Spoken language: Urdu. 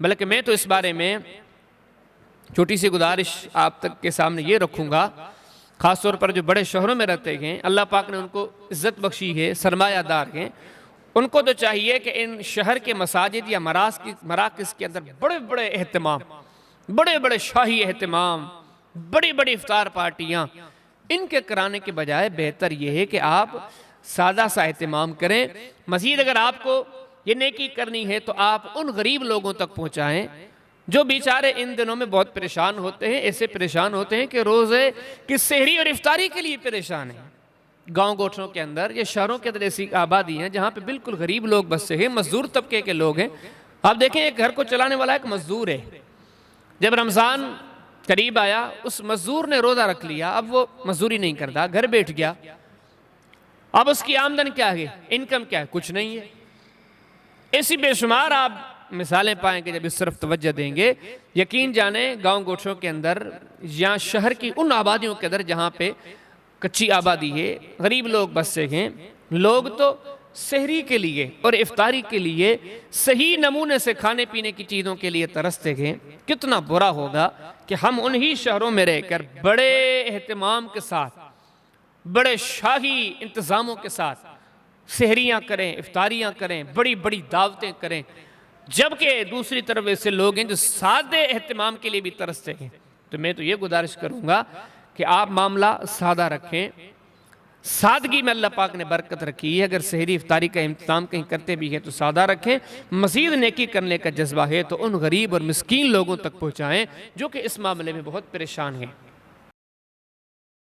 بلکہ میں تو اس بارے میں چھوٹی سی گزارش آپ تک کے سامنے یہ رکھوں گا، خاص طور پر جو بڑے شہروں میں رہتے ہیں، اللہ پاک نے ان کو عزت بخشی ہے، سرمایہ دار ہیں، ان کو تو چاہیے کہ ان شہر کے مساجد یا مراکز کے اندر بڑے بڑے اہتمام، بڑے بڑے شاہی اہتمام، بڑی بڑی افطار پارٹیاں ان کے کرانے کے بجائے بہتر یہ ہے کہ آپ سادہ سا اہتمام کریں۔ مزید اگر آپ کو یہ نیکی کرنی ہے تو آپ ان غریب لوگوں تک پہنچائیں جو بیچارے ان دنوں میں بہت پریشان ہوتے ہیں، ایسے پریشان ہوتے ہیں کہ روزے کی سحری اور افطاری کے لیے پریشان ہیں۔ گاؤں گوٹھوں کے اندر یا شہروں کے اندر ایسی آبادی ہیں جہاں پہ بالکل غریب لوگ بسے ہیں، مزدور طبقے کے لوگ ہیں۔ آپ دیکھیں ایک گھر کو چلانے والا ایک مزدور ہے، جب رمضان قریب آیا اس مزدور نے روزہ رکھ لیا، اب وہ مزدوری نہیں کرتا، گھر بیٹھ گیا، اب اس کی آمدن کیا ہے، انکم کیا ہے، کچھ نہیں ہے۔ ایسی بے شمار آپ مثالیں پائیں کہ جب اس طرف توجہ دیں گے، یقین جانیں گاؤں گوٹھوں کے اندر یا شہر کی ان آبادیوں کے اندر جہاں پہ کچی آبادی ہے، غریب لوگ بسے ہیں، لوگ تو سحری کے لیے اور افطاری کے لیے صحیح نمونے سے کھانے پینے کی چیزوں کے لیے ترستے ہیں۔ کتنا برا ہوگا کہ ہم انہی شہروں میں رہ کر بڑے اہتمام کے ساتھ، بڑے شاہی انتظاموں کے ساتھ سحریاں کریں، افطاریاں کریں، بڑی بڑی دعوتیں کریں، جبکہ دوسری طرف ایسے لوگ ہیں جو سادے اہتمام کے لیے بھی ترستے ہیں۔ تو میں تو یہ گزارش کروں گا کہ آپ معاملہ سادہ رکھیں، سادگی میں اللہ پاک نے برکت رکھی ہے۔ اگر سحری افطاری کا انتظام کہیں کرتے بھی ہیں تو سادہ رکھیں، مزید نیکی کرنے کا جذبہ ہے تو ان غریب اور مسکین لوگوں تک پہنچائیں جو کہ اس معاملے میں بہت پریشان ہیں۔